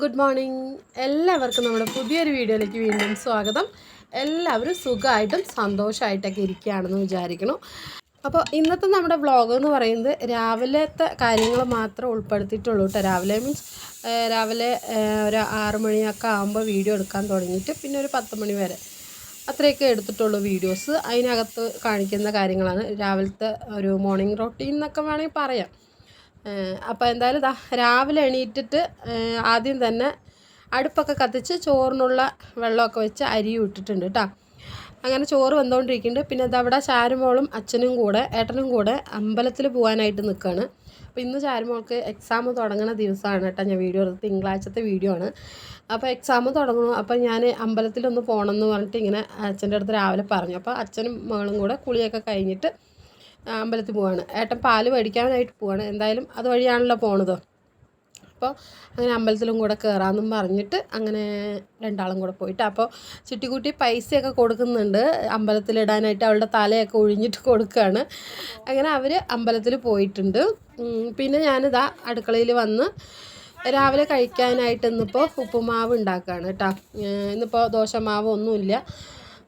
Good morning. എല്ലാവർക്കും നമ്മുടെ പുതിയൊരു വീഡിയോയിലേക്ക് വീണ്ടും സ്വാഗതം. എല്ലാവരും സുഖമായിട്ടും സന്തോഷമായിട്ടൊക്കെ ഇരിക്കുകയാണെന്ന് വിചാരിക്കുന്നു. അപ്പോൾ ഇന്നത്തെ നമ്മുടെ വ്ളോഗ് എന്ന് പറയുന്നത് രാവിലത്തെ കാര്യങ്ങൾ മാത്രം ഉൾപ്പെടുത്തിയിട്ടുള്ളൂ കേട്ടോ. രാവിലെ മീൻസ് രാവിലെ ഒരു 6 മണിയൊക്കെ ആകുമ്പോൾ വീഡിയോ എടുക്കാൻ തുടങ്ങിയിട്ട് പിന്നെ ഒരു 10 മണി വരെ അത്രയൊക്കെ എടുത്തിട്ടുള്ളൂ വീഡിയോസ്. അതിനകത്ത് കാണിക്കുന്ന കാര്യങ്ങളാണ് രാവിലത്തെ ഒരു മോർണിംഗ് റൊട്ടീൻ എന്നൊക്കെ വേണമെങ്കിൽ പറയാം. അപ്പോൾ എന്തായാലും രാവിലെ എണീറ്റിട്ട് ആദ്യം തന്നെ അടുപ്പൊക്കെ കത്തിച്ച് ചോറിനുള്ള വെള്ളമൊക്കെ വെച്ച് അരിയും ഇട്ടിട്ടുണ്ട് കേട്ടോ. അങ്ങനെ ചോറ് വന്നുകൊണ്ടിരിക്കുന്നുണ്ട്. പിന്നെ അതവിടെ ചാരുമോളും അച്ഛനും കൂടെ ഏട്ടനും കൂടെ അമ്പലത്തിൽ പോകാനായിട്ട് നിൽക്കുകയാണ്. അപ്പോൾ ഇന്ന് ചാരുമോൾക്ക് എക്സാം തുടങ്ങുന്ന ദിവസമാണ് കേട്ടോ. ഞാൻ വീഡിയോ എടുത്ത് തിങ്കളാഴ്ചത്തെ വീഡിയോ ആണ്. അപ്പോൾ എക്സാം തുടങ്ങണം. അപ്പോൾ ഞാൻ അമ്പലത്തിലൊന്ന് പോകണമെന്ന് പറഞ്ഞിട്ട് ഇങ്ങനെ അച്ഛൻ്റെ അടുത്ത് രാവിലെ പറഞ്ഞു. അപ്പോൾ അച്ഛനും മകളും കൂടെ കുളിയൊക്കെ കഴിഞ്ഞിട്ട് അമ്പലത്തിൽ പോവാണ്. ഏട്ടൻ പാല് മേടിക്കാനായിട്ട് പോവാണ്. എന്തായാലും അതുവഴിയാണല്ലോ പോണത്. അപ്പോൾ അങ്ങനെ അമ്പലത്തിലും കൂടെ കയറാമെന്നും പറഞ്ഞിട്ട് അങ്ങനെ രണ്ടാളും കൂടെ പോയിട്ട് അപ്പോൾ ചിട്ടിക്കുട്ടി പൈസയൊക്കെ കൊടുക്കുന്നുണ്ട് അമ്പലത്തിലിടാനായിട്ട്. അവളുടെ തലയൊക്കെ ഒഴിഞ്ഞിട്ട് കൊടുക്കുകയാണ്. അങ്ങനെ അവർ അമ്പലത്തിൽ പോയിട്ടുണ്ട്. പിന്നെ ഞാനിതാ അടുക്കളയിൽ വന്ന് രാവിലെ കഴിക്കാനായിട്ട് ഇന്നിപ്പോൾ ഉപ്പുമാവ് ഉണ്ടാക്കുകയാണ് കേട്ടോ. ഇന്നിപ്പോൾ ദോശമാവ് ഒന്നുമില്ല.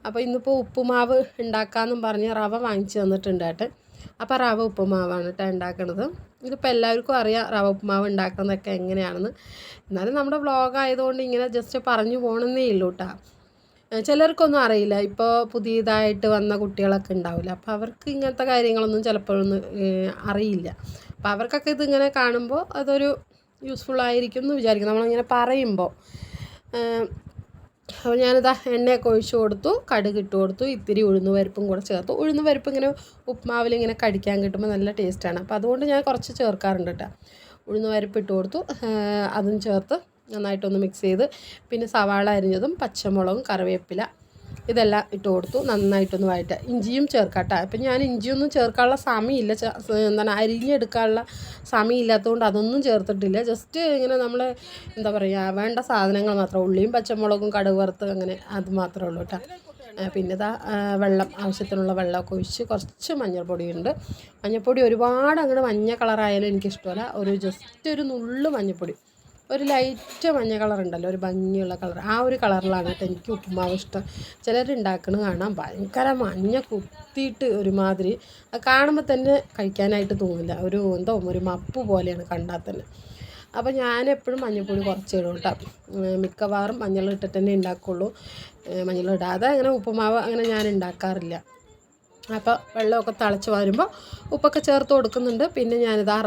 അപ്പോൾ ഇന്നിപ്പോൾ ഉപ്പുമാവ് ഉണ്ടാക്കാമെന്നും പറഞ്ഞ് റവ വാങ്ങിച്ച് തന്നിട്ടുണ്ട് ഏട്ടൻ. അപ്പോൾ റവ ഉപ്പുമാവാണ് കേട്ടോ ഉണ്ടാക്കണത്. ഇതിപ്പോൾ എല്ലാവർക്കും അറിയാം റവ ഉപ്പുമാവ് ഉണ്ടാക്കുന്നതൊക്കെ എങ്ങനെയാണെന്ന്. എന്നാലും നമ്മുടെ വ്ളോഗായതുകൊണ്ട് ഇങ്ങനെ ജസ്റ്റ് പറഞ്ഞു പോകണമെന്നേ ഉള്ളൂ കേട്ടോ. ചിലർക്കൊന്നും അറിയില്ല. ഇപ്പോൾ പുതിയതായിട്ട് വന്ന കുട്ടികളൊക്കെ ഉണ്ടാവില്ല. അപ്പോൾ അവർക്ക് ഇങ്ങനത്തെ കാര്യങ്ങളൊന്നും ചിലപ്പോഴൊന്നും അറിയില്ല. അപ്പോൾ അവർക്കൊക്കെ ഇതിങ്ങനെ കാണുമ്പോൾ അതൊരു യൂസ്ഫുൾ ആയിരിക്കും എന്ന് വിചാരിക്കും നമ്മളിങ്ങനെ പറയുമ്പോൾ. അപ്പോൾ ഞാനിതാ എണ്ണയൊക്കെ ഒഴിച്ച് കൊടുത്തു, കടുക് ഇട്ട് കൊടുത്തു, ഇത്തിരി ഉഴുന്ന് പരിപ്പും കൂടെ ചേർത്തു. ഉഴുന്ന് പരിപ്പ് ഇങ്ങനെ ഉപ്പുമാവിൽ ഇങ്ങനെ കടിക്കാൻ കിട്ടുമ്പോൾ നല്ല ടേസ്റ്റാണ്. അപ്പോൾ അതുകൊണ്ട് ഞാൻ കുറച്ച് ചേർക്കാറുണ്ട് കേട്ടോ. ഉഴുന്ന് പരിപ്പ് ഇട്ട് കൊടുത്തു, അതും ചേർത്ത് നന്നായിട്ടൊന്ന് മിക്സ് ചെയ്ത് പിന്നെ സവാള അരിഞ്ഞതും പച്ചമുളകും കറിവേപ്പില ഇതെല്ലാം ഇട്ട് കൊടുത്തു. നന്നായിട്ടൊന്ന് വഴറ്റുക. ഇഞ്ചിയും ചേർക്കാം കേട്ടോ. അപ്പം ഞാൻ ഇഞ്ചിയൊന്നും ചേർക്കാനുള്ള സമയമില്ല, എന്താണ് അരിഞ്ഞെടുക്കാനുള്ള സമയമില്ലാത്തതുകൊണ്ട് അതൊന്നും ചേർത്തിട്ടില്ല. ജസ്റ്റ് ഇങ്ങനെ നമ്മൾ എന്താ പറയുക വേണ്ട സാധനങ്ങൾ മാത്രം, ഉള്ളിയും പച്ചമുളകും കടുക് വറുത്ത് അങ്ങനെ അത് മാത്രമേ ഉള്ളൂ കേട്ടോ. പിന്നെ വെള്ളം, ആവശ്യത്തിനുള്ള വെള്ളമൊക്കെ ഒഴിച്ച് കുറച്ച് മഞ്ഞൾപ്പൊടിയുണ്ട്. മഞ്ഞൾപ്പൊടി ഒരുപാട് അങ്ങോട്ട് മഞ്ഞ കളറായാലും എനിക്കിഷ്ടമല്ല. ഒരു ജസ്റ്റ് ഒരു നുള്ളു മഞ്ഞൾപ്പൊടി, ഒരു ലൈറ്റ് മഞ്ഞ കളറുണ്ടല്ലോ, ഒരു ഭംഗിയുള്ള കളർ, ആ ഒരു കളറിലാണ് കേട്ടോ എനിക്ക് ഉപ്പുമാവ് ഇഷ്ടം. ചിലരുണ്ടാക്കണത് കാണാം ഭയങ്കര മഞ്ഞ കുത്തിയിട്ട് ഒരുമാതിരി, അത് കാണുമ്പോൾ തന്നെ കഴിക്കാനായിട്ട് തോന്നില്ല. ഒരു മപ്പ് പോലെയാണ് കണ്ടാൽ തന്നെ. അപ്പോൾ ഞാനെപ്പോഴും മഞ്ഞൾപ്പൊടി കുറച്ചിടും കേട്ടോ. മിക്കവാറും മഞ്ഞളിട്ടിട്ട് തന്നെ ഉണ്ടാക്കുള്ളൂ. മഞ്ഞളിടാതെ അങ്ങനെ ഉപ്പുമാവ് അങ്ങനെ ഞാൻ ഉണ്ടാക്കാറില്ല. അപ്പോൾ വെള്ളമൊക്കെ തിളച്ച് വരുമ്പോൾ ഉപ്പൊക്കെ ചേർത്ത് കൊടുക്കുന്നുണ്ട്. പിന്നെ ഞാനിതാ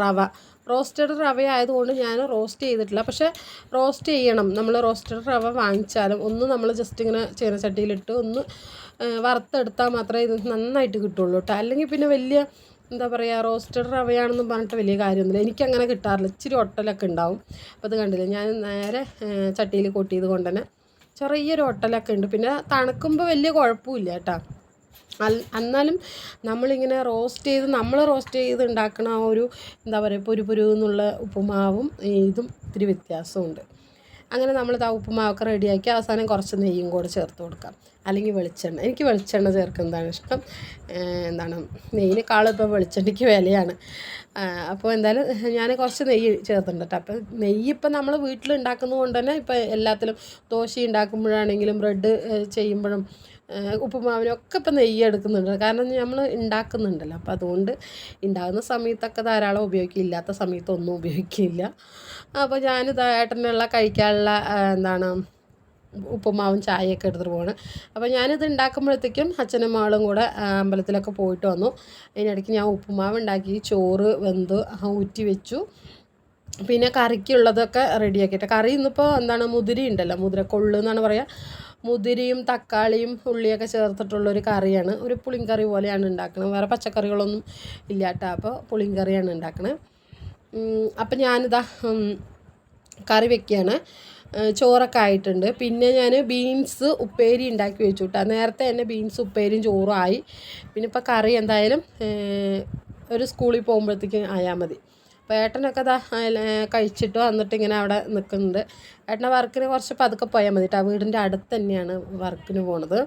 റോസ്റ്റഡ് റവ ആയതുകൊണ്ട് ഞാൻ റോസ്റ്റ് ചെയ്തിട്ടില്ല. പക്ഷേ റോസ്റ്റ് ചെയ്യണം. നമ്മൾ റോസ്റ്റഡ് റവ വാങ്ങിച്ചാലും ഒന്ന് നമ്മൾ ജസ്റ്റ് ഇങ്ങനെ ചീനച്ചട്ടിയിലിട്ട് ഒന്ന് വറുത്തെടുത്താൽ മാത്രമേ ഇത് നന്നായിട്ട് കിട്ടുള്ളൂ കേട്ടോ. അല്ലെങ്കിൽ പിന്നെ വലിയ എന്താ പറയുക റോസ്റ്റഡ് റവയാണെന്നും പറഞ്ഞിട്ട് വലിയ കാര്യമൊന്നുമില്ല. എനിക്കങ്ങനെ കിട്ടാറില്ല, ഇച്ചിരി ഒട്ടലൊക്കെ ഉണ്ടാവും. അപ്പോൾ അത് കണ്ടില്ല, ഞാൻ നേരെ ചട്ടിയിൽ കൊട്ടിയത് കൊണ്ട് തന്നെ ചെറിയൊരു ഒട്ടലൊക്കെ ഉണ്ട്. പിന്നെ തണുക്കുമ്പോൾ വലിയ കുഴപ്പമില്ല കേട്ടോ. എന്നാലും നമ്മളിങ്ങനെ നമ്മൾ റോസ്റ്റ് ചെയ്ത് ഉണ്ടാക്കണ ആ ഒരു എന്താ പറയുക പുരു എന്നുള്ള ഉപ്പുമാവും ഇതും ഇത്തിരി വ്യത്യാസമുണ്ട്. അങ്ങനെ നമ്മൾ ഉപ്പുമാവൊക്കെ റെഡിയാക്കി അവസാനം കുറച്ച് നെയ്യും കൂടെ ചേർത്ത് കൊടുക്കാം, അല്ലെങ്കിൽ വെളിച്ചെണ്ണ. എനിക്ക് വെളിച്ചെണ്ണ ചേർക്കുന്നതാണ് ഇഷ്ടം. നെയ്യിനേക്കാളും ഇപ്പോൾ വെളിച്ചെണ്ണയ്ക്ക് വിലയാണ്. അപ്പോൾ എന്തായാലും ഞാൻ കുറച്ച് നെയ്യ് ചേർത്തിട്ടുണ്ട് കേട്ടോ. അപ്പോൾ നെയ്യ് ഇപ്പം നമ്മൾ വീട്ടിലുണ്ടാക്കുന്നത് കൊണ്ട് തന്നെ ഇപ്പോൾ എല്ലാത്തിലും ദോശ ഉണ്ടാക്കുമ്പോഴാണെങ്കിലും ബ്രെഡ് ചെയ്യുമ്പോഴും ഉപ്പുമാവിനൊക്കെ ഇപ്പം നെയ്യ് എടുക്കുന്നുണ്ട്. കാരണം നമ്മൾ ഉണ്ടാക്കുന്നുണ്ടല്ലോ. അപ്പോൾ അതുകൊണ്ട് ഉണ്ടാകുന്ന സമയത്തൊക്കെ ധാരാളം ഉപയോഗിക്കും, ഇല്ലാത്ത സമയത്തൊന്നും ഉപയോഗിക്കില്ല. അപ്പോൾ ഞാനിത് ഏട്ടനുള്ള കഴിക്കാനുള്ള ഉപ്പുമാവും ചായയൊക്കെ എടുത്തിട്ട് പോവാണ്. അപ്പോൾ ഞാനിത് ഉണ്ടാക്കുമ്പോഴത്തേക്കും അച്ഛനും മകളും കൂടെ അമ്പലത്തിലൊക്കെ പോയിട്ട് വന്നു. അതിനിടയ്ക്ക് ഞാൻ ഉപ്പുമാവ് ഉണ്ടാക്കി, ചോറ് വെന്ത് ഊറ്റി വെച്ചു. പിന്നെ കറിക്കുള്ളതൊക്കെ റെഡിയാക്കിയിട്ട്, കറി ഇന്നിപ്പോൾ മുതിരി ഉണ്ടല്ലോ, മുതിരക്കൊള്ളു എന്നാണ് പറയുക. മുതിരിയും തക്കാളിയും ഉള്ളിയൊക്കെ ചേർത്തിട്ടുള്ളൊരു കറിയാണ്. ഒരു പുളിങ്കറി പോലെയാണ് ഉണ്ടാക്കുന്നത്. വേറെ പച്ചക്കറികളൊന്നും ഇല്ല കേട്ടോ. അപ്പോൾ പുളിങ്കറിയാണ് ഉണ്ടാക്കുന്നത്. അപ്പം ഞാനിതാ കറി വെക്കുകയാണ്. ചോറൊക്കെ ആയിട്ടുണ്ട്. പിന്നെ ഞാൻ ബീൻസ് ഉപ്പേരി ഉണ്ടാക്കി വെച്ചു കേട്ടോ. നേരത്തെ തന്നെ ബീൻസ് ഉപ്പേരിയും ചോറും ആയി. പിന്നെ ഇപ്പോൾ കറി എന്തായാലും ഒരു സ്കൂളിൽ പോകുമ്പോഴത്തേക്കും ആയാൽ മതി. അപ്പോൾ ഏട്ടനൊക്കെ കഴിച്ചിട്ട് വന്നിട്ട് ഇങ്ങനെ അവിടെ നിൽക്കുന്നുണ്ട്. ഏട്ടനെ വർക്കിന് കുറച്ച് പതുക്കെ പോയാൽ മതി കേട്ടോ. വീടിൻ്റെ അടുത്ത് തന്നെയാണ് വർക്കിന് പോണത്.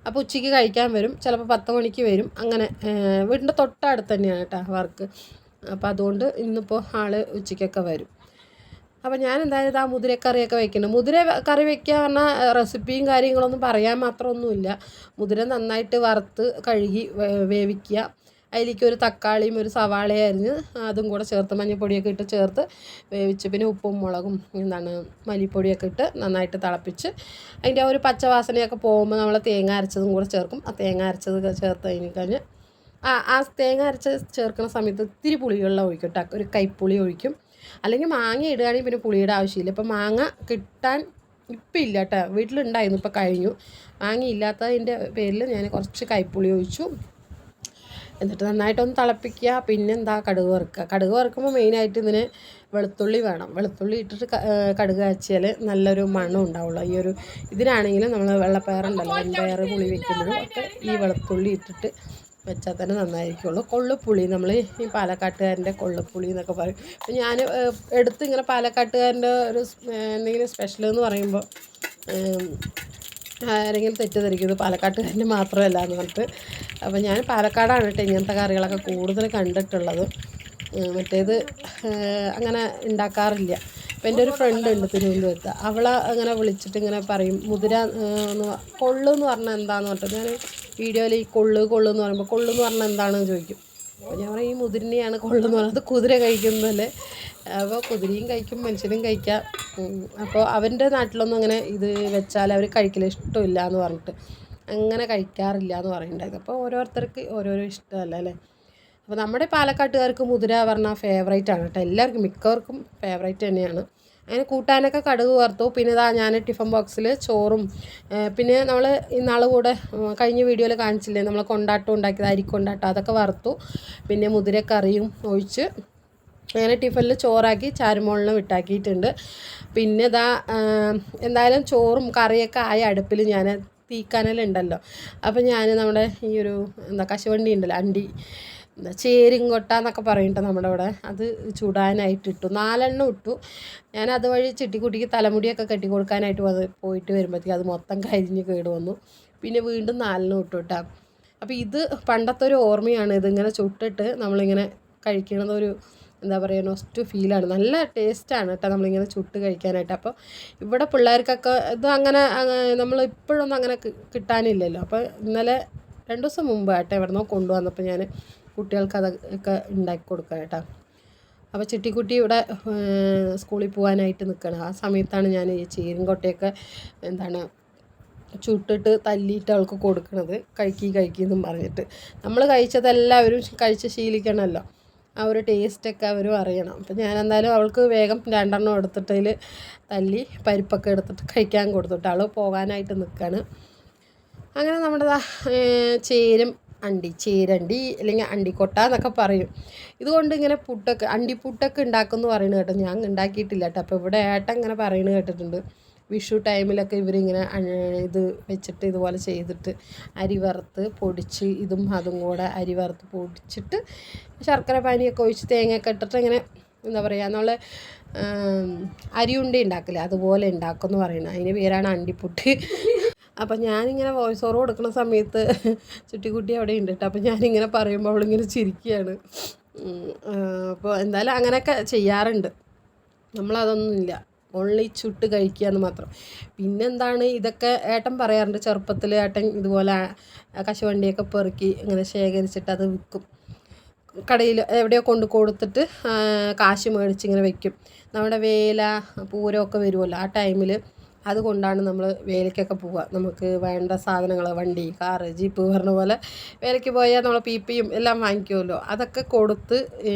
അപ്പോൾ ഉച്ചയ്ക്ക് കഴിക്കാൻ വരും, ചിലപ്പോൾ 10 മണിക്ക് വരും. അങ്ങനെ വീടിൻ്റെ തൊട്ടടുത്ത് തന്നെയാണ് കേട്ടോ വർക്ക്. അപ്പോൾ അതുകൊണ്ട് ഇന്നിപ്പോൾ ആൾ ഉച്ചയ്ക്കൊക്കെ വരും. അപ്പോൾ ഞാൻ എന്തായാലും ആ മുതിരക്കറിയൊക്കെ വെക്കുന്നുണ്ട്. മുതിര കറി വെക്കുക പറഞ്ഞാൽ റെസിപ്പിയും കാര്യങ്ങളൊന്നും പറയാൻ മാത്രമൊന്നുമില്ല. മുതിര നന്നായിട്ട് വറുത്ത് കഴുകി വേവിക്കുക. അതിലേക്ക് ഒരു തക്കാളിയും ഒരു സവാളയും അരിഞ്ഞ് അതും കൂടെ ചേർത്ത് മഞ്ഞൾപ്പൊടിയൊക്കെ ഇട്ട് ചേർത്ത് വേവിച്ച് പിന്നെ ഉപ്പും മുളകും മല്ലിപ്പൊടിയൊക്കെ ഇട്ട് നന്നായിട്ട് തിളപ്പിച്ച് അതിൻ്റെ ഒരു പച്ചവാസനയൊക്കെ പോകുമ്പോൾ നമ്മൾ തേങ്ങ അരച്ചതും കൂടെ ചേർക്കും. ആ തേങ്ങ അരച്ചത് ചേർത്ത് കഴിഞ്ഞ് ആ തേങ്ങ അരച്ച് ചേർക്കുന്ന സമയത്ത് ഇത്തിരി പുളിവെള്ളം ഒഴിക്കും കേട്ടോ. ഒരു കൈപ്പുളി ഒഴിക്കും. അല്ലെങ്കിൽ മാങ്ങ ഇടുകയാണെങ്കിൽ പിന്നെ പുളിയുടെ ആവശ്യമില്ല. ഇപ്പം മാങ്ങ കിട്ടാൻ ഇപ്പം ഇല്ല കേട്ടോ, വീട്ടിലുണ്ടായിരുന്നു, ഇപ്പം കഴിഞ്ഞു. മാങ്ങ ഇല്ലാത്തതിൻ്റെ പേരിൽ ഞാൻ കുറച്ച് കൈപ്പുളി ഒഴിച്ചു. എന്നിട്ട് നന്നായിട്ടൊന്ന് തിളപ്പിക്കുക. പിന്നെ കടുക് വറുക്കുക. കടുക് വറുക്കുമ്പോൾ മെയിനായിട്ട് ഇതിന് വെളുത്തുള്ളി വേണം. വെളുത്തുള്ളി ഇട്ടിട്ട് കടുക് കാച്ചിയാൽ നല്ലൊരു മണം ഉണ്ടാവുള്ളൂ. ഈ ഒരു ഇതിനാണെങ്കിലും നമ്മൾ വെള്ളപ്പയറുണ്ടല്ലോ, വെമ്പയർ പുളി വയ്ക്കുമ്പോഴും ഒക്കെ ഈ വെളുത്തുള്ളി ഇട്ടിട്ട് വെച്ചാൽ തന്നെ നന്നായിരിക്കുള്ളൂ. കൊള്ളുപ്പുളി, നമ്മൾ ഈ പാലക്കാട്ടുകാരൻ്റെ കൊള്ളുപ്പുളി എന്നൊക്കെ പറയും. അപ്പം ഞാൻ എടുത്ത് ഇങ്ങനെ പാലക്കാട്ടുകാരൻ്റെ ഒരു എന്തെങ്കിലും സ്പെഷ്യൽ എന്ന് പറയുമ്പോൾ ആരെങ്കിലും തെറ്റിദ്ധരിക്കുന്നത് പാലക്കാട്ടുകാരൻ്റെ മാത്രമല്ല എന്ന് പറഞ്ഞിട്ട്. അപ്പോൾ ഞാൻ പാലക്കാടാണ് കേട്ടോ ഇങ്ങനത്തെ കറികളൊക്കെ കൂടുതൽ കണ്ടിട്ടുള്ളത്. മറ്റേത് അങ്ങനെ ഉണ്ടാക്കാറില്ല. അപ്പോൾ എൻ്റെ ഒരു ഫ്രണ്ട് ഉണ്ട് തിരുവനന്തപുരത്ത്, അവളെ അങ്ങനെ വിളിച്ചിട്ട് ഇങ്ങനെ പറയും മുതിര കൊള്ളെന്ന് പറഞ്ഞാൽ എന്താണെന്ന് പറഞ്ഞിട്ട് ഞാൻ വീഡിയോയിൽ ഈ കൊള്ളെന്ന് പറയുമ്പോൾ കൊള്ളെന്ന് പറഞ്ഞാൽ എന്താണെന്ന് ചോദിക്കും. അപ്പോൾ ഞാൻ പറയും ഈ മുതിരിനെയാണ് കൊള്ളെന്ന് പറയുന്നത്, കുതിര കഴിക്കുന്നതല്ലേ. അപ്പോൾ കുതിരയും കഴിക്കും മനുഷ്യനും കഴിക്കാം. അപ്പോൾ അവൻ്റെ നാട്ടിലൊന്നും അങ്ങനെ ഇത് വെച്ചാൽ അവർ കഴിക്കൽ ഇഷ്ടമില്ല എന്ന് പറഞ്ഞിട്ട് അങ്ങനെ കഴിക്കാറില്ല എന്ന് പറയുന്നുണ്ടായിരുന്നു. അപ്പോൾ ഓരോരുത്തർക്ക് ഓരോരോ ഇഷ്ടമല്ല അല്ലേ. അപ്പോൾ നമ്മുടെ പാലക്കാട്ടുകാർക്ക് മുതിര പറഞ്ഞാൽ ഫേവറേറ്റ് ആണ് കേട്ടോ. എല്ലാവർക്കും മിക്കവർക്കും ഫേവറേറ്റ് തന്നെയാണ്. അങ്ങനെ കൂട്ടാനൊക്കെ കടുക് വറുത്തു. പിന്നെ ഞാൻ ടിഫൻ ബോക്സിൽ ചോറും പിന്നെ നമ്മൾ ഇന്നാൾ കൂടെ കഴിഞ്ഞ വീഡിയോയിൽ കാണിച്ചില്ലേ നമ്മൾ കൊണ്ടാട്ടം ഉണ്ടാക്കിയത്, അരിക്കൊണ്ടാട്ടം, അതൊക്കെ വറുത്തു. പിന്നെ മുതിരക്കറിയും ഒഴിച്ച് അങ്ങനെ ടിഫനിൽ ചോറാക്കി ചാരുമോളിനെ വിട്ടാക്കിയിട്ടുണ്ട്. പിന്നെ എന്തായാലും ചോറും കറിയൊക്കെ ആയ അടുപ്പിൽ ഞാൻ തീക്കനലുണ്ടല്ലോ. അപ്പം ഞാൻ നമ്മുടെ ഈ ഒരു കശുവണ്ടി ഉണ്ടല്ലോ, ചേരിങ്കൊട്ട എന്നൊക്കെ പറയുന്നുണ്ട് നമ്മുടെ ഇവിടെ, അത് ചുടാനായിട്ട് ഇട്ടു. 4 എണ്ണം ഇട്ടു. ഞാൻ അതുവഴി ചിട്ടിക്കുട്ടിക്ക് തലമുടിയൊക്കെ കെട്ടി കൊടുക്കാനായിട്ട് പോയിട്ട് വരുമ്പോഴത്തേക്ക് അത് മൊത്തം കരിഞ്ഞ് കേട് വന്നു. പിന്നെ വീണ്ടും 4 എണ്ണം ഇട്ടു കേട്ടോ. അപ്പോൾ ഇത് പണ്ടത്തെ ഒരു ഓർമ്മയാണ്. ഇതിങ്ങനെ ചുട്ടിട്ട് നമ്മളിങ്ങനെ കഴിക്കണത് ഒരു നൊസ്റ്റു ഫീലാണ്. നല്ല ടേസ്റ്റാണ് കേട്ടോ നമ്മളിങ്ങനെ ചുട്ട് കഴിക്കാനായിട്ട്. അപ്പോൾ ഇവിടെ പിള്ളേർക്കൊക്കെ ഇത് അങ്ങനെ നമ്മൾ ഇപ്പോഴൊന്നും അങ്ങനെ കിട്ടാനില്ലല്ലോ. അപ്പോൾ ഇന്നലെ 2 ദിവസം മുമ്പ് കേട്ടോ എവിടെന്നോ കൊണ്ടുവന്നപ്പോൾ ഞാൻ കുട്ടികൾക്ക് അതൊക്കെ ഉണ്ടാക്കി കൊടുക്കാം കേട്ടോ. അപ്പോൾ ചിട്ടിക്കുട്ടി ഇവിടെ സ്കൂളിൽ പോകാനായിട്ട് നിൽക്കണം. ആ സമയത്താണ് ഞാൻ ഈ ചീരൻകൊട്ടയൊക്കെ ചുട്ടിട്ട് തല്ലിയിട്ട് അവൾക്ക് കൊടുക്കണത്. കഴിക്കെന്നും പറഞ്ഞിട്ട്. നമ്മൾ കഴിച്ചതെല്ലാവരും കഴിച്ച് ശീലിക്കണമല്ലോ, ആ ഒരു ടേസ്റ്റൊക്കെ അവരും അറിയണം. അപ്പം ഞാൻ എന്തായാലും അവൾക്ക് വേഗം 2 എണ്ണം എടുത്തിട്ടതിൽ തല്ലി പരിപ്പൊക്കെ എടുത്തിട്ട് കഴിക്കാൻ കൊടുത്തിട്ട് അവൾ പോകാനായിട്ട് നിൽക്കുകയാണ്. അങ്ങനെ നമ്മുടെ ചേരണ്ടി അല്ലെങ്കിൽ അണ്ടിക്കൊട്ട എന്നൊക്കെ പറയും. ഇതുകൊണ്ട് ഇങ്ങനെ അണ്ടിപ്പുട്ടൊക്കെ ഉണ്ടാക്കുമെന്ന് പറയുന്നത് കേട്ടോ. ഞാൻ ഉണ്ടാക്കിയിട്ടില്ല കേട്ടോ. അപ്പോൾ ഇവിടെ ഏട്ടൻ ഇങ്ങനെ പറയുന്നത് കേട്ടിട്ടുണ്ട്. വിഷു ടൈമിലൊക്കെ ഇവരിങ്ങനെ ഇത് വെച്ചിട്ട് ഇതുപോലെ ചെയ്തിട്ട് അരി വറുത്ത് പൊടിച്ച് അതും കൂടെ അരി വറുത്ത് പൊടിച്ചിട്ട് ശർക്കര പാനിയൊക്കെ ഒഴിച്ച് തേങ്ങയൊക്കെ ഇട്ടിട്ട് ഇങ്ങനെ നമ്മൾ അരിയുണ്ട ഉണ്ടാക്കില്ലേ, അതുപോലെ ഉണ്ടാക്കുമെന്ന് പറയുന്നത്. അതിന് പേരാണ് അണ്ടിപ്പുട്ട്. അപ്പം ഞാനിങ്ങനെ വോയിസ് ഓവർ കൊടുക്കുന്ന സമയത്ത് ചുട്ടിക്കുട്ടി അവിടെ ഉണ്ട് കേട്ടോ. അപ്പം ഞാനിങ്ങനെ പറയുമ്പോൾ അവളിങ്ങനെ ചിരിക്കുകയാണ്. അപ്പോൾ എന്തായാലും അങ്ങനെയൊക്കെ ചെയ്യാറുണ്ട്. നമ്മളതൊന്നുമില്ല, ഓൺലി ചുട്ട് കഴിക്കുക എന്ന് മാത്രം. പിന്നെന്താണ് ഇതൊക്കെ ഏട്ടൻ പറയാറുണ്ട്. ചെറുപ്പത്തിൽ ഏട്ടൻ ഇതുപോലെ കശുവണ്ടിയൊക്കെ പെറുക്കി ഇങ്ങനെ ശേഖരിച്ചിട്ട് അത് വിൽക്കും. കടയിൽ എവിടെയോ കൊണ്ട് കൊടുത്തിട്ട് കാശ് മേടിച്ചിങ്ങനെ വയ്ക്കും. നമ്മുടെ വേല പൂരമൊക്കെ വരുമല്ലോ, ആ ടൈമിൽ അതുകൊണ്ടാണ് നമ്മൾ വേലയ്ക്കൊക്കെ പോവുക. നമുക്ക് വേണ്ട സാധനങ്ങൾ വണ്ടി, കാറ്, ജീപ്പ് പറഞ്ഞ പോലെ വേലയ്ക്ക് പോയാൽ നമ്മൾ പിയും എല്ലാം വാങ്ങിക്കുമല്ലോ. അതൊക്കെ കൊടുത്ത്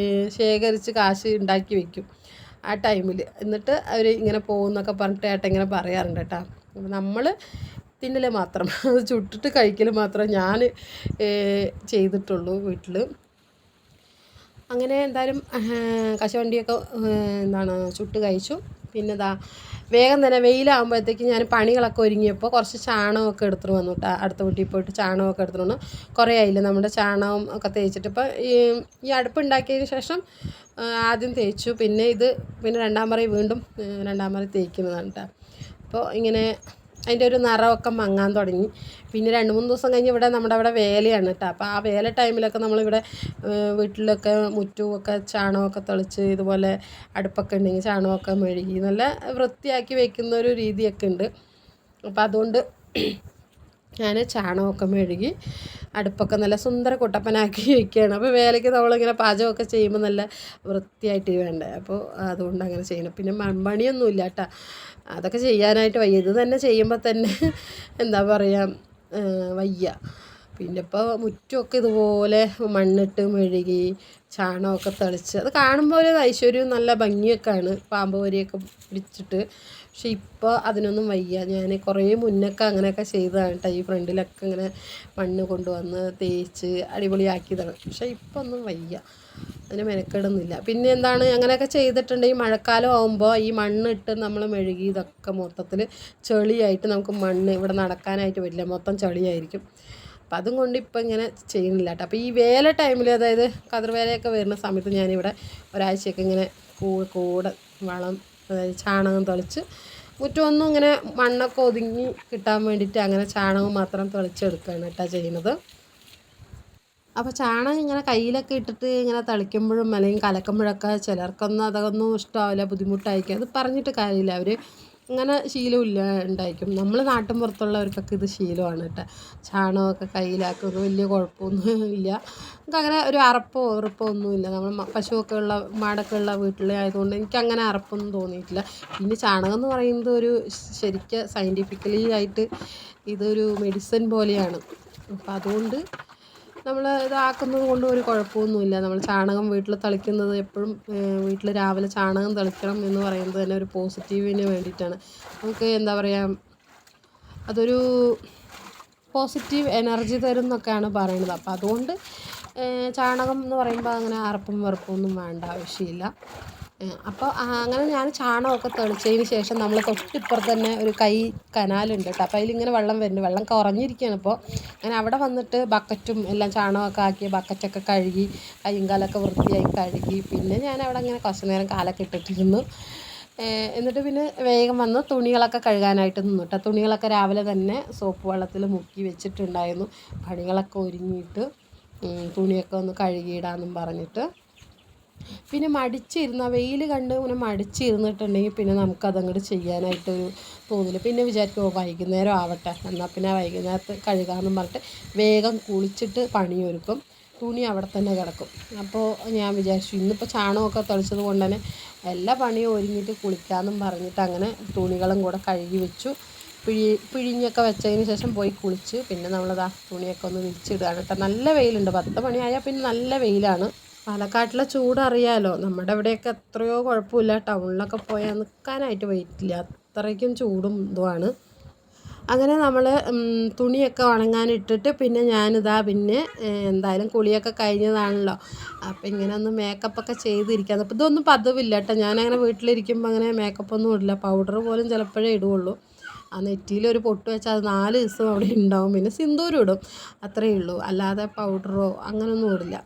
ശേഖരിച്ച് കാശ് ഉണ്ടാക്കി വയ്ക്കും ആ ടൈമിൽ. എന്നിട്ട് അവർ ഇങ്ങനെ പോകുന്നൊക്കെ പറഞ്ഞിട്ട് ഏട്ടൻ ഇങ്ങനെ പറയാറുണ്ട് കേട്ടോ. അപ്പോൾ നമ്മൾ തിന്നൽ മാത്രം, അത് ചുട്ടിട്ട് കഴിക്കൽ മാത്രം ഞാൻ ചെയ്തിട്ടുള്ളൂ വീട്ടിൽ. അങ്ങനെ എന്തായാലും കശുവണ്ടിയൊക്കെ ചുട്ട് കഴിച്ചു. പിന്നെ വേഗം തന്നെ വെയിലാകുമ്പോഴത്തേക്ക് ഞാൻ പണികളൊക്കെ ഒരുങ്ങിയപ്പോൾ കുറച്ച് ചാണകമൊക്കെ എടുത്തിട്ട് വന്നു കേട്ടോ. അടുത്ത വീട്ടിൽ പോയിട്ട് ചാണകമൊക്കെ എടുത്തിട്ട് വന്നു. കുറേ ആയില്ല നമ്മുടെ ചാണകം ഒക്കെ തേച്ചിട്ട്. ഇപ്പോൾ ഈ അടുപ്പുണ്ടാക്കിയതിന് ശേഷം ആദ്യം തേച്ചു, പിന്നെ 2ാം മുറി വീണ്ടും 2ാം മുറി തേക്കുന്നതാണ് കേട്ടോ. അപ്പോൾ ഇങ്ങനെ അതിൻ്റെ ഒരു നിറമൊക്കെ മങ്ങാൻ തുടങ്ങി. പിന്നെ 2-3 ദിവസം കഴിഞ്ഞ് നമ്മുടെ അവിടെ വേലയാണ് കേട്ടോ. അപ്പോൾ ആ വേല ടൈമിലൊക്കെ നമ്മളിവിടെ വീട്ടിലൊക്കെ മുറ്റുമൊക്കെ ചാണകമൊക്കെ തെളിച്ച് ഇതുപോലെ അടുപ്പൊക്കെ ഉണ്ടെങ്കിൽ ചാണകമൊക്കെ മെഴുകി നല്ല വൃത്തിയാക്കി വെക്കുന്ന ഒരു രീതിയൊക്കെ ഉണ്ട്. അപ്പോൾ അതുകൊണ്ട് ഞാൻ ചാണകമൊക്കെ മെഴുകി അടുപ്പൊക്കെ നല്ല സുന്ദര കുട്ടപ്പനാക്കി വയ്ക്കുകയാണ്. അപ്പോൾ വേലയ്ക്ക് നമ്മളിങ്ങനെ പാചകമൊക്കെ ചെയ്യുമ്പോൾ നല്ല വൃത്തിയായിട്ട് വേണ്ടേ, അപ്പോൾ അതുകൊണ്ട് അങ്ങനെ ചെയ്യണം. പിന്നെ മൺപണിയൊന്നുമില്ല കേട്ടോ, അതൊക്കെ ചെയ്യാനായിട്ട് വയ്യ. ഇത് തന്നെ ചെയ്യുമ്പോൾ തന്നെ എന്താ പറയുക വയ്യ. പിന്നെ ഇപ്പോൾ മുറ്റമൊക്കെ ഇതുപോലെ മണ്ണിട്ട് മെഴുകി ചാണകമൊക്കെ തെളിച്ച് അത് കാണുമ്പോൾ ഒരു ഐശ്വര്യവും നല്ല ഭംഗിയൊക്കെയാണ്, പാമ്പ് വരിയൊക്കെ പിടിച്ചിട്ട്. പക്ഷെ ഇപ്പോൾ അതിനൊന്നും വയ്യ. ഞാൻ കുറേ മുന്നൊക്കെ അങ്ങനെയൊക്കെ ചെയ്തതാണ് കേട്ടോ. ഈ ഫ്രണ്ടിലൊക്കെ ഇങ്ങനെ മണ്ണ് കൊണ്ടുവന്ന് തേച്ച് അടിപൊളിയാക്കിയതാണ്. പക്ഷേ ഇപ്പോൾ ഒന്നും വയ്യ, അതിന് മെനക്കെടുന്നില്ല. പിന്നെ എന്താണ്, അങ്ങനെയൊക്കെ ചെയ്തിട്ടുണ്ടെങ്കിൽ മഴക്കാലം ആകുമ്പോൾ ഈ മണ്ണിട്ട് നമ്മൾ മെഴുകി ഇതൊക്കെ മൊത്തത്തിൽ ചെളിയായിട്ട് നമുക്ക് മണ്ണ് ഇവിടെ നടക്കാനായിട്ട് പറ്റില്ല, മൊത്തം ചെളിയായിരിക്കും. അപ്പം അതും കൊണ്ട് ഇപ്പം ഇങ്ങനെ ചെയ്യുന്നില്ല കേട്ടോ. അപ്പോൾ ഈ വേല ടൈമിൽ, അതായത് കതിർവേലയൊക്കെ വരുന്ന സമയത്ത് ഞാനിവിടെ ഒരാഴ്ചയൊക്കെ ഇങ്ങനെ കൂടെ വളം, അതായത് ചാണകം തെളിച്ച് മുറ്റമൊന്നും ഇങ്ങനെ മണ്ണൊക്കെ ഒതുങ്ങി കിട്ടാൻ വേണ്ടിയിട്ട് അങ്ങനെ ചാണകം മാത്രം തെളിച്ചെടുക്കുകയാണ് കേട്ടോ ചെയ്യുന്നത്. അപ്പോൾ ചാണകം ഇങ്ങനെ കയ്യിലൊക്കെ ഇട്ടിട്ട് ഇങ്ങനെ തളിക്കുമ്പോഴും അല്ലെങ്കിൽ കലക്കുമ്പോഴൊക്കെ ചിലർക്കൊന്നും അതൊന്നും ഇഷ്ടമാവില്ല, ബുദ്ധിമുട്ടായിരിക്കും. അത് പറഞ്ഞിട്ട് കാര്യമില്ല, അവർ അങ്ങനെ ശീലമില്ല ഉണ്ടായിരിക്കും. നമ്മൾ നാട്ടിൻ പുറത്തുള്ളവർക്കൊക്കെ ഇത് ശീലമാണ് കേട്ടോ. ചാണകമൊക്കെ കയ്യിലാക്കുന്നത് വലിയ കുഴപ്പമൊന്നും ഇല്ല. നമുക്കങ്ങനെ ഒരു അറപ്പോ വെറുപ്പോ ഒന്നുമില്ല. നമ്മൾ പശുവൊക്കെ ഉള്ള മാടൊക്കെ ഉള്ള വീട്ടിലായതുകൊണ്ട് എനിക്കങ്ങനെ അറപ്പൊന്നും തോന്നിയിട്ടില്ല. പിന്നെ ചാണകം എന്ന് പറയുന്നത് ഒരു ശരിക്കും സയൻറ്റിഫിക്കലി ആയിട്ട് ഇതൊരു മെഡിസിൻ പോലെയാണ്. അപ്പം അതുകൊണ്ട് നമ്മൾ ഇതാക്കുന്നത് കൊണ്ട് ഒരു കുഴപ്പമൊന്നുമില്ല. നമ്മൾ ചാണകം വീട്ടിൽ തളിക്കുന്നത് എപ്പോഴും വീട്ടിൽ രാവിലെ ചാണകം തളിക്കണം എന്ന് പറയുന്നത് തന്നെ ഒരു പോസിറ്റീവിന് വേണ്ടിയിട്ടാണ്. നമുക്ക് എന്താ പറയുക, അതൊരു പോസിറ്റീവ് എനർജി തരും എന്നൊക്കെയാണ് പറയുന്നത്. അപ്പോൾ അതുകൊണ്ട് ചാണകം എന്ന് പറയുമ്പോൾ അങ്ങനെ അറപ്പും വെറുപ്പും ഒന്നും വേണ്ട ആവശ്യമില്ല. അപ്പോൾ അങ്ങനെ ഞാൻ ചാണകമൊക്കെ തെളിച്ചതിന് ശേഷം നമ്മൾ തൊട്ടിപ്പുറത്ത് തന്നെ ഒരു കനാലുണ്ട് കേട്ടോ. അപ്പോൾ അതിലിങ്ങനെ വെള്ളം വരുന്നുണ്ട്, വെള്ളം കുറഞ്ഞിരിക്കുകയാണ് ഇപ്പോൾ. അങ്ങനെ അവിടെ വന്നിട്ട് ബക്കറ്റും എല്ലാം ചാണകമൊക്കെ ആക്കി ബക്കറ്റൊക്കെ കഴുകി കയ്യും കാലൊക്കെ വൃത്തിയായി കഴുകി. പിന്നെ ഞാൻ അവിടെ ഇങ്ങനെ കുറച്ച് നേരം കാലൊക്കെ ഇട്ടിട്ടിരുന്നു. എന്നിട്ട് പിന്നെ വേഗം വന്ന് തുണികളൊക്കെ കഴുകാനായിട്ട് നിന്നു കേട്ടോ. തുണികളൊക്കെ രാവിലെ തന്നെ സോപ്പ് വെള്ളത്തിൽ മുക്കി വെച്ചിട്ടുണ്ടായിരുന്നു. പണികളൊക്കെ ഒരുങ്ങിയിട്ട് തുണിയൊക്കെ ഒന്ന് കഴുകിയിടാമെന്നും പറഞ്ഞിട്ട്. പിന്നെ മടിച്ചിരുന്ന വെയിൽ കണ്ട് ഇങ്ങനെ മടിച്ചിരുന്നിട്ടുണ്ടെങ്കിൽ പിന്നെ നമുക്കതങ്ങോട്ട് ചെയ്യാനായിട്ടൊരു തോന്നില്ല. പിന്നെ വിചാരിക്കും വൈകുന്നേരം ആവട്ടെ, എന്നാൽ പിന്നെ വൈകുന്നേരത്ത് കഴുകാമെന്നും പറഞ്ഞിട്ട് വേഗം കുളിച്ചിട്ട് പണിയൊരുക്കും. തുണി അവിടെ തന്നെ കിടക്കും. അപ്പോൾ ഞാൻ വിചാരിച്ചു ഇന്നിപ്പോൾ ചാണകമൊക്കെ തെളിച്ചത് കൊണ്ട് തന്നെ എല്ലാ പണിയും ഒരുങ്ങിയിട്ട് കുളിക്കാമെന്നും പറഞ്ഞിട്ട് അങ്ങനെ തുണികളും കൂടെ കഴുകി വെച്ചു. പിഴിഞ്ഞൊക്കെ വെച്ചതിന് ശേഷം പോയി കുളിച്ച് പിന്നെ നമ്മളതാ തുണിയൊക്കെ ഒന്ന് വിരിച്ചിടുകയാണ് കേട്ടോ. നല്ല വെയിലുണ്ട്, 10 മണിയായാൽ പിന്നെ നല്ല വെയിലാണ്. പാലക്കാട്ടിലെ ചൂട് അറിയാമല്ലോ, നമ്മുടെ ഇവിടെയൊക്കെ എത്രയോ കുഴപ്പമില്ല, ടൗണിലൊക്കെ പോയാൽ നിൽക്കാനായിട്ട് പറ്റില്ല, അത്രയ്ക്കും ചൂടും ഇതുമാണ്. അങ്ങനെ നമ്മൾ തുണിയൊക്കെ ഉണങ്ങാനിട്ടിട്ട് പിന്നെ ഞാനിതാ പിന്നെ എന്തായാലും കുളിയൊക്കെ കഴിഞ്ഞതാണല്ലോ, അപ്പോൾ ഇങ്ങനെ ഒന്ന് മേക്കപ്പൊക്കെ ചെയ്തിരിക്കാം. അപ്പോൾ ഇതൊന്നും പതിവില്ല കേട്ടോ, ഞാനങ്ങനെ വീട്ടിലിരിക്കുമ്പോൾ അങ്ങനെ മേക്കപ്പൊന്നും ഇടില്ല, പൗഡർ പോലും ചിലപ്പോഴേ ഇടുകയുള്ളൂ. ആ നെറ്റിയിലൊരു പൊട്ട് വെച്ചാൽ അത് 4 ദിവസം അവിടെ ഉണ്ടാവും. പിന്നെ സിന്ദൂരം ഇടും, അത്രയേ ഉള്ളൂ, അല്ലാതെ പൗഡറോ അങ്ങനെയൊന്നും ഇടില്ല.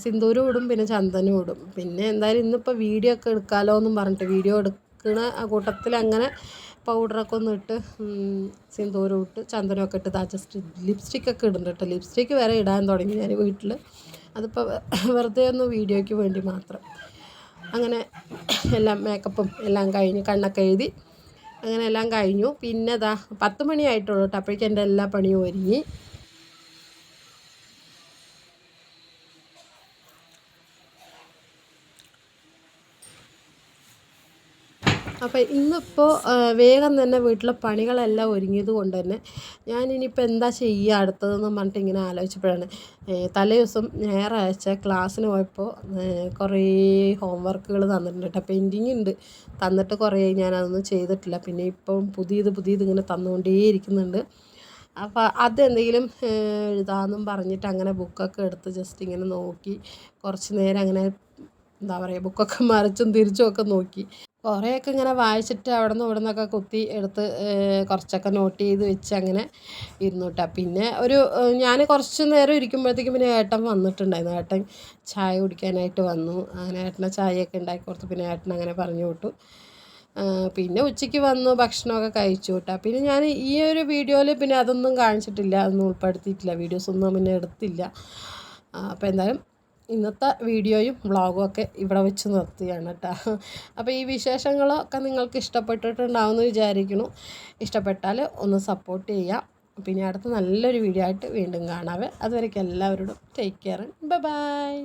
സിന്ദൂരം ഇടും, പിന്നെ ചന്ദനം ഇടും. പിന്നെ എന്തായാലും ഇന്നിപ്പോൾ വീഡിയോ ഒക്കെ എടുക്കാമല്ലോ എന്നും പറഞ്ഞിട്ട് വീഡിയോ എടുക്കുന്ന ആ കൂട്ടത്തിൽ അങ്ങനെ പൗഡറൊക്കെ ഒന്ന് ഇട്ട് സിന്ദൂരം ഇട്ട് ചന്ദനമൊക്കെ ഇട്ട് ജസ്റ്റ് ലിപ്സ്റ്റിക്കൊക്കെ ഇടുന്നുണ്ട് കേട്ടോ. ലിപ്സ്റ്റിക്ക് വരെ ഇടാൻ തുടങ്ങി ഞാൻ വീട്ടിൽ, അതിപ്പോൾ വെറുതെ ഒന്ന് വീഡിയോയ്ക്ക് വേണ്ടി മാത്രം. അങ്ങനെ എല്ലാം മേക്കപ്പും എല്ലാം കഴിഞ്ഞ് കണ്ണൊക്കെ എഴുതി അങ്ങനെ എല്ലാം കഴിഞ്ഞു. പിന്നെ 10 മണിയായിട്ടുള്ളൂ കേട്ടോ, അപ്പോഴേക്കും എൻ്റെ എല്ലാ പണിയും ഒരുങ്ങി. അപ്പോൾ ഇന്നിപ്പോൾ വേഗം തന്നെ വീട്ടിലെ പണികളെല്ലാം ഒരുങ്ങിയത് കൊണ്ട് തന്നെ ഞാനിനിയിപ്പോൾ എന്താ ചെയ്യുക അടുത്തതെന്ന് പറഞ്ഞിട്ട് ഇങ്ങനെ ആലോചിച്ചപ്പോഴാണ് തലേ ദിവസം ഞായറാഴ്ച ക്ലാസ്സിന് പോയപ്പോൾ കുറേ ഹോംവർക്കുകൾ തന്നിട്ടുണ്ട് കേട്ടോ. പെയിൻറ്റിങ് ഉണ്ട്, തന്നിട്ട് കുറേ ഞാനതൊന്നും ചെയ്തിട്ടില്ല. പിന്നെ ഇപ്പം പുതിയത് ഇങ്ങനെ തന്നുകൊണ്ടേയിരിക്കുന്നുണ്ട്. അപ്പോൾ അതെന്തെങ്കിലും എഴുതാമെന്നും പറഞ്ഞിട്ട് അങ്ങനെ ബുക്കൊക്കെ എടുത്ത് ജസ്റ്റ് ഇങ്ങനെ നോക്കി കുറച്ച് നേരം അങ്ങനെ എന്താ പറയുക ബുക്കൊക്കെ മറിച്ചും തിരിച്ചും ഒക്കെ നോക്കി. കുറേയൊക്കെ ഇങ്ങനെ വായിച്ചിട്ട് അവിടെ നിന്ന് ഇവിടെ നിന്നൊക്കെ കുത്തി എടുത്ത് കുറച്ചൊക്കെ നോട്ട് ചെയ്ത് വെച്ച് അങ്ങനെ ഇരുന്നു കേട്ടോ. പിന്നെ ഞാൻ കുറച്ച് നേരം ഇരിക്കുമ്പോഴത്തേക്കും പിന്നെ ഏട്ടൻ വന്നിട്ടുണ്ടായിരുന്നു. ഏട്ടൻ ചായ കുടിക്കാനായിട്ട് വന്നു. അങ്ങനെ ഏട്ടനെ ചായയൊക്കെ ഉണ്ടാക്കി കൊടുത്തു. പിന്നെ ഏട്ടൻ അങ്ങനെ പറഞ്ഞു വിട്ടു. പിന്നെ ഉച്ചയ്ക്ക് വന്നു ഭക്ഷണമൊക്കെ കഴിച്ചു കേട്ടോ. പിന്നെ ഞാൻ ഈ ഒരു വീഡിയോയിൽ പിന്നെ അതൊന്നും കാണിച്ചിട്ടില്ല, അതൊന്നും ഉൾപ്പെടുത്തിയിട്ടില്ല, വീഡിയോസൊന്നും പിന്നെ എടുത്തില്ല. അപ്പോൾ എന്തായാലും ഇന്നത്തെ വീഡിയോയും വ്ളോഗും ഒക്കെ ഇവിടെ വെച്ച് നിർത്തുകയാണ് കേട്ടോ. അപ്പോൾ ഈ വിശേഷങ്ങളൊക്കെ നിങ്ങൾക്ക് ഇഷ്ടപ്പെട്ടിട്ടുണ്ടാവുമെന്ന് വിചാരിക്കുന്നു. ഇഷ്ടപ്പെട്ടാൽ ഒന്ന് സപ്പോർട്ട് ചെയ്യുക. പിന്നെ അടുത്ത നല്ലൊരു വീഡിയോ ആയിട്ട് വീണ്ടും കാണാവേ. അതുവരേക്കും എല്ലാവരോടും ടേക്ക് കെയർ, ബൈ ബൈ.